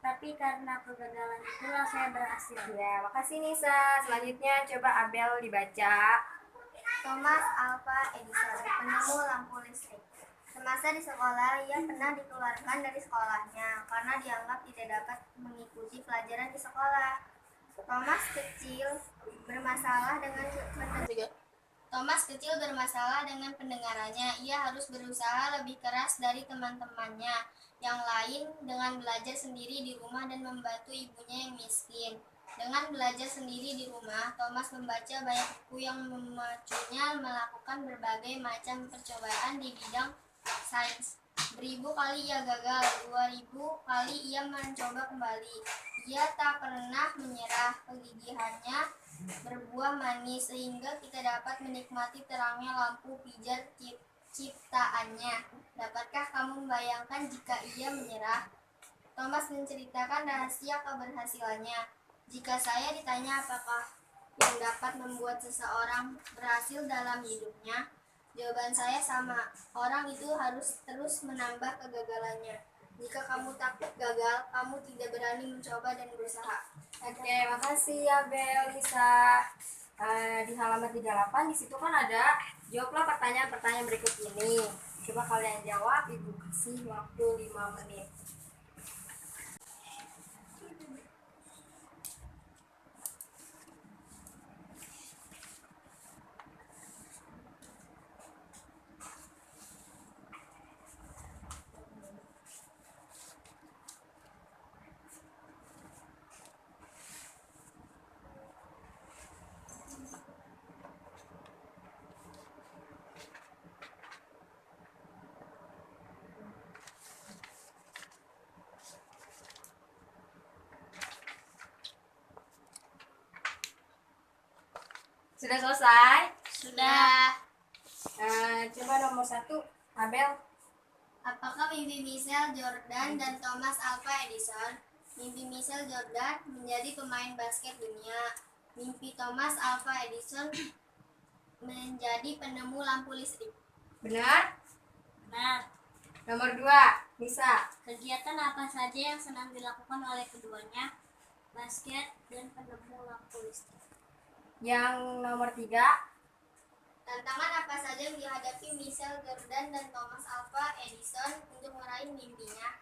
tapi karena kegagalan itulah saya berhasil. Ya, makasih Nisa. Selanjutnya coba Abel dibaca. Thomas Alva Edison, penemu lampu listrik. Semasa di sekolah, ia pernah dikeluarkan dari sekolahnya karena dianggap tidak dapat mengikuti pelajaran di sekolah. Thomas kecil bermasalah dengan pendengarannya. Ia harus berusaha lebih keras dari teman-temannya yang lain dengan belajar sendiri di rumah dan membantu ibunya yang miskin. Dengan belajar sendiri di rumah, Thomas membaca banyak buku yang memacunya melakukan berbagai macam percobaan di bidang sains. Beribu kali ia gagal, 2000 kali ia mencoba kembali. Ia tak pernah menyerah, kegigihannya berbuah manis sehingga kita dapat menikmati terangnya lampu pijar ciptaannya. Dapatkah kamu membayangkan jika ia menyerah? Thomas menceritakan rahasia keberhasilannya. Jika saya ditanya apakah yang dapat membuat seseorang berhasil dalam hidupnya, jawaban saya sama. Orang itu harus terus menambah kegagalannya. Jika kamu takut gagal, kamu tidak berani mencoba dan berusaha. Oke, makasih Abel, Nisa. Di halaman 38 di situ kan ada jawablah pertanyaan-pertanyaan berikut ini. Coba kalian jawab, Ibu kasih waktu 5 menit. Sudah selesai? Sudah. Coba nomor 1, Abel. Apakah mimpi Michael Jordan dan Thomas Alva Edison? Mimpi Michael Jordan menjadi pemain basket dunia. Mimpi Thomas Alva Edison menjadi penemu lampu listrik. Benar? Nah, Nomor 2, Nisa. kegiatan apa saja yang senang dilakukan oleh keduanya? Basket dan penemu lampu listrik. Yang nomor 3, Tantangan apa saja yang dihadapi Michael Jordan dan Thomas Alva Edison untuk meraih mimpinya?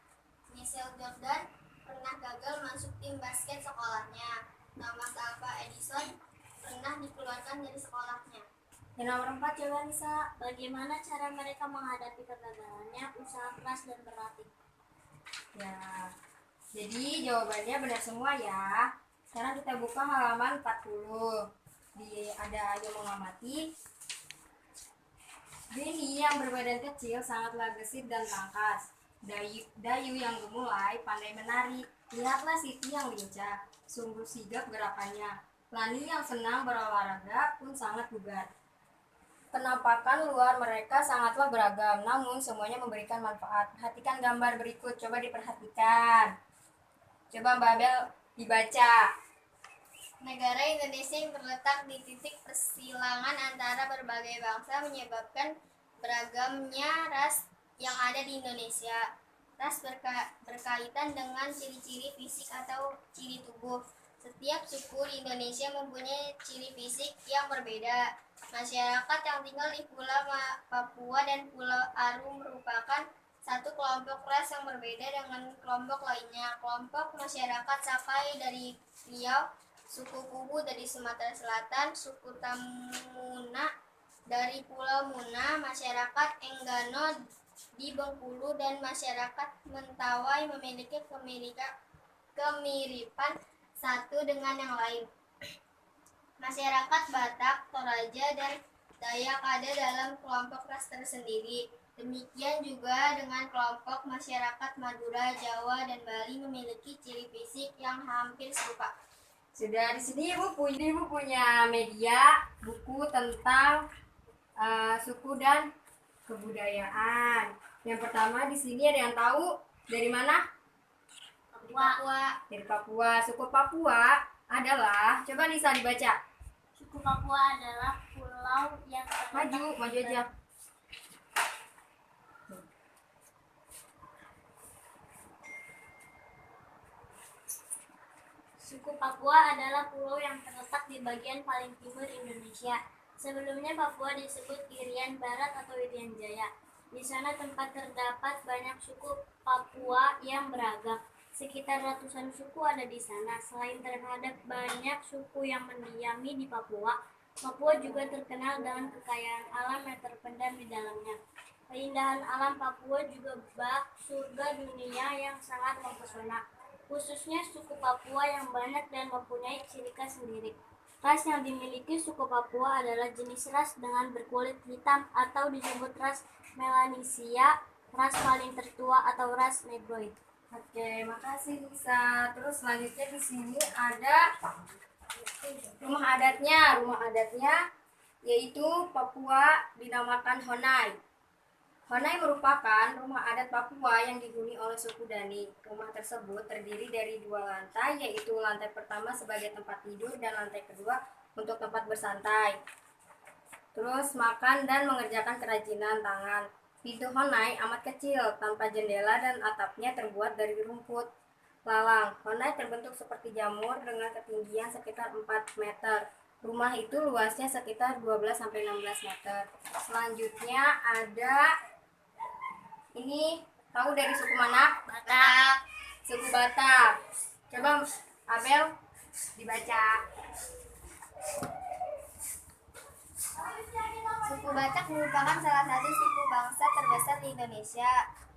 Michael Jordan pernah gagal masuk tim basket sekolahnya. Thomas Alva Edison pernah dikeluarkan dari sekolahnya. yang nomor 4 coba Nisa. Bagaimana cara mereka menghadapi kegagalannya? Usaha keras dan berlatih. Ya, jadi jawabannya benar semua ya. Sekarang kita buka halaman 40. Ada yang mengamati. Denny yang berbadan kecil sangatlah gesit dan tangkas. Dayu yang gemulai pandai menari. Lihatlah Siti yang lincah, sungguh sigap gerakannya. Lani yang senang berolahraga pun sangat bugar. Penampakan luar mereka sangatlah beragam, namun semuanya memberikan manfaat. Perhatikan gambar berikut, coba diperhatikan. Coba Mbak Abel dibaca. Negara Indonesia yang terletak di titik persilangan antara berbagai bangsa menyebabkan beragamnya ras yang ada di Indonesia. Ras berkaitan dengan ciri-ciri fisik atau ciri tubuh. Setiap suku di Indonesia mempunyai ciri fisik yang berbeda. Masyarakat yang tinggal di Pulau Papua dan Pulau Aru merupakan satu kelompok ras yang berbeda dengan kelompok lainnya. Kelompok masyarakat Sakai dari Riau, suku Kubu dari Sumatera Selatan, suku Tamuna dari Pulau Muna, masyarakat Enggano di Bengkulu, dan masyarakat Mentawai memiliki kemiripan satu dengan yang lain. Masyarakat Batak, Toraja, dan Dayak ada dalam kelompok ras tersendiri. Demikian juga dengan kelompok masyarakat Madura, Jawa, dan Bali memiliki ciri fisik yang hampir serupa. Sudah di sini Ibu punya media buku tentang suku dan kebudayaan. Yang pertama di sini ada yang tahu dari mana? Papua. Dari Papua. Suku Papua adalah, coba Nisa dibaca. Suku Papua adalah pulau yang terletak Maju aja. Suku Papua adalah pulau yang terletak di bagian paling timur Indonesia. Sebelumnya Papua disebut Irian Barat atau Irian Jaya. Di sana tempat terdapat banyak suku Papua yang beragam. Sekitar ratusan suku ada di sana. Selain terhadap banyak suku yang mendiami di Papua, Papua juga terkenal dengan kekayaan alam yang terpendam di dalamnya. Keindahan alam Papua juga bak surga dunia yang sangat mempesona, khususnya suku Papua yang banyak dan mempunyai ciri khas sendiri. Ras yang dimiliki suku Papua adalah jenis ras dengan berkulit hitam atau disebut ras Melanesia, ras paling tertua atau ras Negroid. Oke, makasih Lisa. Terus selanjutnya di sini ada rumah adatnya. Rumah adatnya yaitu Papua dinamakan Honai. Honai merupakan rumah adat Papua yang dihuni oleh suku Dani. Rumah tersebut terdiri dari 2 lantai, yaitu lantai pertama sebagai tempat tidur dan lantai kedua untuk tempat bersantai. Terus makan dan mengerjakan kerajinan tangan. Pintu Honai amat kecil, tanpa jendela dan atapnya terbuat dari rumput lalang. Honai terbentuk seperti jamur dengan ketinggian sekitar 4 meter. Rumah itu luasnya sekitar 12-16 meter. Selanjutnya ada ini, tahu dari suku mana? Batak. Suku Batak. Coba Abel dibaca. Suku Batak merupakan salah satu suku bangsa terbesar di Indonesia.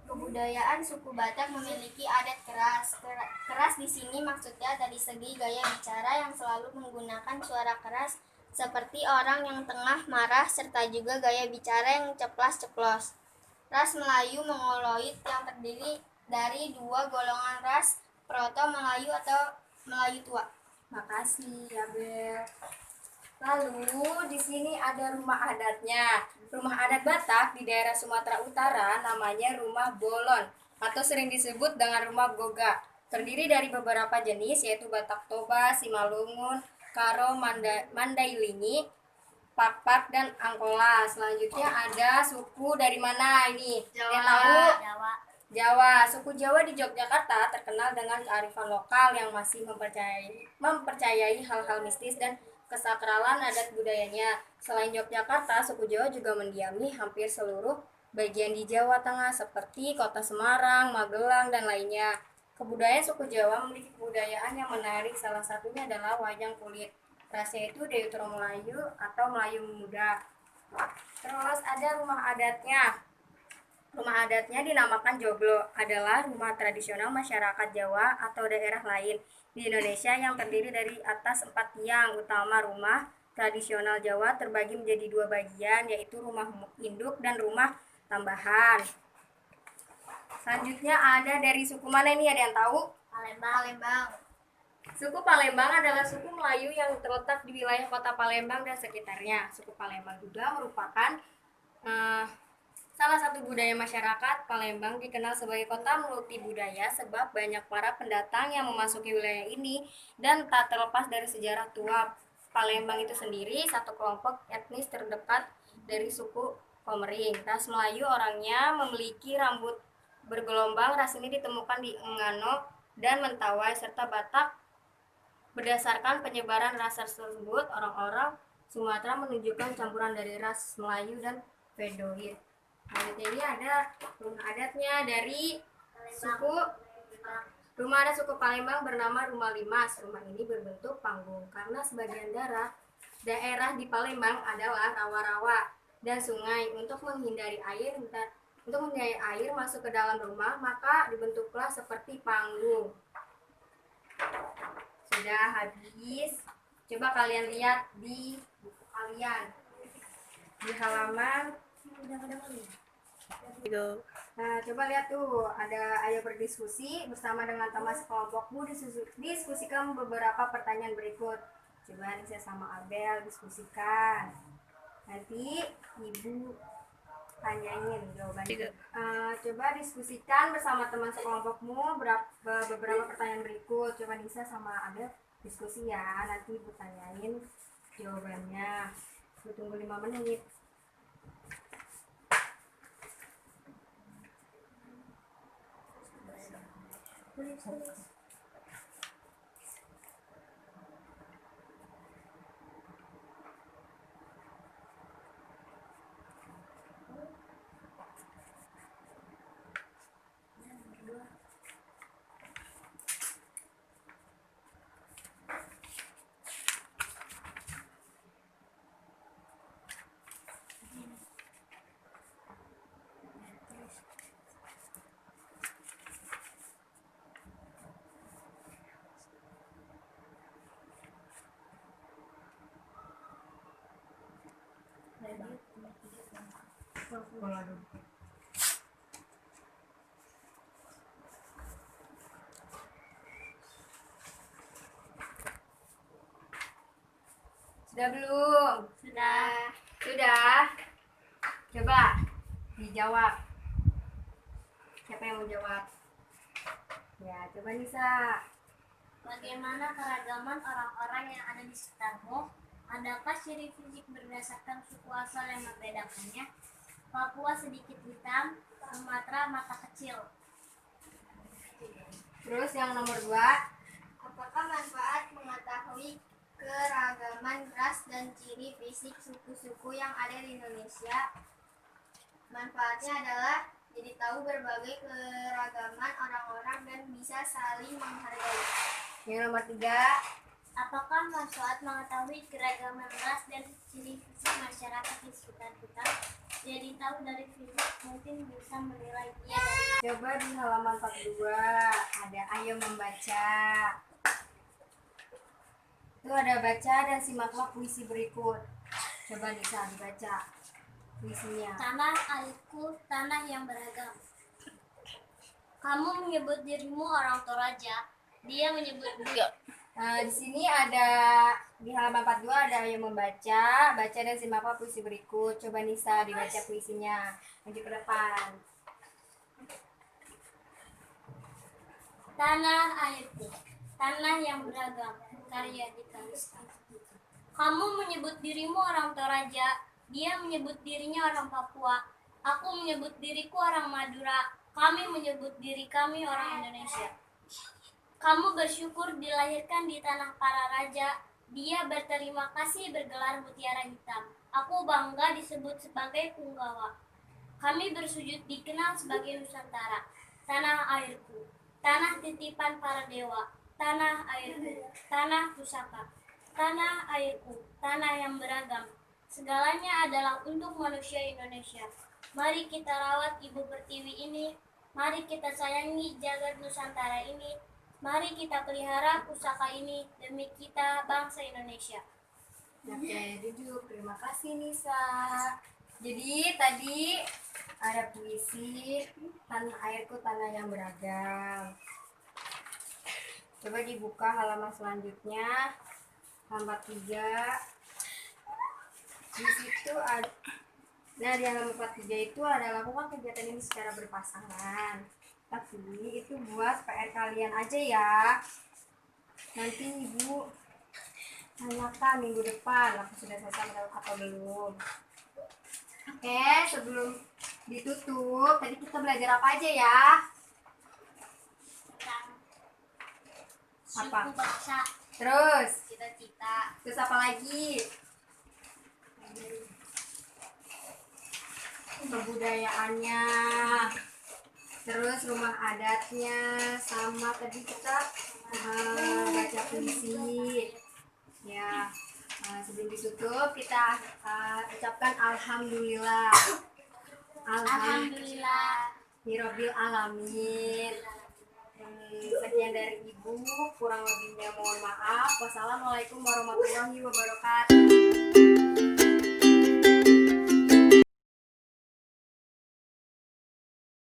Kebudayaan suku Batak memiliki adat keras. Keras di sini maksudnya dari segi gaya bicara yang selalu menggunakan suara keras seperti orang yang tengah marah serta juga gaya bicara yang ceplas-ceplos. Ras Melayu Mongoloid yang terdiri dari 2 golongan ras Proto Melayu atau Melayu Tua. Makasih, Abel. Lalu di sini ada rumah adatnya. Rumah adat Batak di daerah Sumatera Utara namanya rumah Bolon atau sering disebut dengan rumah Goga. Terdiri dari beberapa jenis yaitu Batak Toba, Simalungun, Karo, Mandailingi, Pak-Pak, dan Angkola. Selanjutnya ada suku dari mana ini? Yang tahu? Jawa. Jawa. Suku Jawa di Yogyakarta terkenal dengan kearifan lokal yang masih mempercayai hal-hal mistis dan kesakralan adat budayanya. Selain Yogyakarta, suku Jawa juga mendiami hampir seluruh bagian di Jawa Tengah seperti Kota Semarang, Magelang, dan lainnya. Kebudayaan suku Jawa memiliki kebudayaan yang menarik, salah satunya adalah wayang kulit. Rasnya itu Deutero Melayu atau Melayu Muda. Terus ada rumah adatnya. Rumah adatnya dinamakan Joglo, adalah rumah tradisional masyarakat Jawa atau daerah lain di Indonesia yang terdiri dari atas 4 tiang. Utama rumah tradisional Jawa terbagi menjadi 2 bagian, yaitu rumah induk dan rumah tambahan. Selanjutnya ada dari suku mana ini, ada yang tahu? Palembang. Suku Palembang adalah suku Melayu yang terletak di wilayah kota Palembang dan sekitarnya. Suku Palembang juga merupakan salah satu budaya masyarakat. Palembang dikenal sebagai kota multibudaya sebab banyak para pendatang yang memasuki wilayah ini, dan tak terlepas dari sejarah tua. Palembang itu sendiri satu kelompok etnis terdekat dari suku Komering. Ras Melayu orangnya memiliki rambut bergelombang. Ras ini ditemukan di Engano dan Mentawai serta Batak. Berdasarkan penyebaran ras tersebut, orang-orang Sumatera menunjukkan campuran dari ras Melayu dan Bedoid. Selanjutnya ini ada rumah adatnya dari rumah adat suku Palembang bernama Rumah Limas. Rumah ini berbentuk panggung karena sebagian daerah di Palembang adalah rawa-rawa dan sungai. Untuk menghindari air masuk ke dalam rumah, maka dibentuklah seperti panggung. Sudah habis. Coba kalian lihat di buku kalian di halaman. Nah, coba lihat tuh, ayo berdiskusi bersama dengan teman sekelompokmu. Diskusikan beberapa pertanyaan berikut. Coba Nisa sama Abel diskusikan. Nanti ibu tanyain jawabannya. Coba diskusikan bersama teman sekelompokmu beberapa pertanyaan berikut. Coba Nisa sama Abel diskusi ya, nanti ibu tanyain jawabannya. Ibu tunggu 5 menit. Sudah belum? Sudah. Sudah. Coba dijawab. Siapa yang mau jawab? Ya, coba Nisa. Bagaimana keragaman orang-orang yang ada di sekitarmu? Adakah ciri fisik berdasarkan suku asal yang membedakannya? Papua sedikit hitam, Sumatera mata kecil. Terus yang nomor 2. Apakah manfaat mengetahui keragaman ras dan ciri fisik suku-suku yang ada di Indonesia? Manfaatnya adalah jadi tahu berbagai keragaman orang-orang dan bisa saling menghargai. Yang nomor 3. Apakah manfaat mengetahui keragaman ras dan ciri fisik masyarakat di sekitar kita? Jadi tahu dari fisik mungkin bisa menilai dia dari. Coba di halaman 42 ada ayo membaca. Itu ada baca dan simaklah puisi berikut. Coba Nisa dibaca puisinya. Tanah airku, tanah yang beragam. Kamu menyebut dirimu orang Toraja, dia menyebut Nah, di sini ada di halaman 42 ada yang membaca, baca dan simaklah puisi berikut. Coba Nisa dibaca puisinya. Maju ke depan. Tanah airku, tanah yang beragam. Karya Dita Lestari. Kamu menyebut dirimu orang Toraja, dia menyebut dirinya orang Papua. Aku menyebut diriku orang Madura, kami menyebut diri kami orang Indonesia. Kamu bersyukur dilahirkan di tanah para raja, dia berterima kasih bergelar mutiara hitam. Aku bangga disebut sebagai Punggawa. Kami bersujud dikenal sebagai Nusantara. Tanah airku, tanah titipan para dewa. Tanah airku, tanah pusaka. Tanah airku, tanah yang beragam. Segalanya adalah untuk manusia Indonesia. Mari kita rawat Ibu Pertiwi ini. Mari kita sayangi jagat Nusantara ini. Mari kita pelihara pusaka ini demi kita bangsa Indonesia. Oke, duduk. Terima kasih Nisa. Jadi tadi ada puisi tanah airku, tanah yang beragam. Coba dibuka halaman selanjutnya, halaman 3. Di situ ada, nah di halaman 43 itu ada lakukan kegiatan ini secara berpasangan. Tapi itu buat PR kalian aja ya. Nanti ibu tanyakan minggu depan aku sudah selesai atau belum. Oke, sebelum ditutup tadi kita belajar apa aja ya? Suku Apa? bangsa. Terus Cita-cita. apa lagi? Kebudayaannya, terus rumah adatnya, sama tadi kita baca puisi ya. Sebelum ditutup kita ucapkan alhamdulillah Alhamdulillah. Hirobbil alamin. Sekian dari ibu, kurang lebihnya mohon maaf. Wassalamualaikum warahmatullahi wabarakatuh.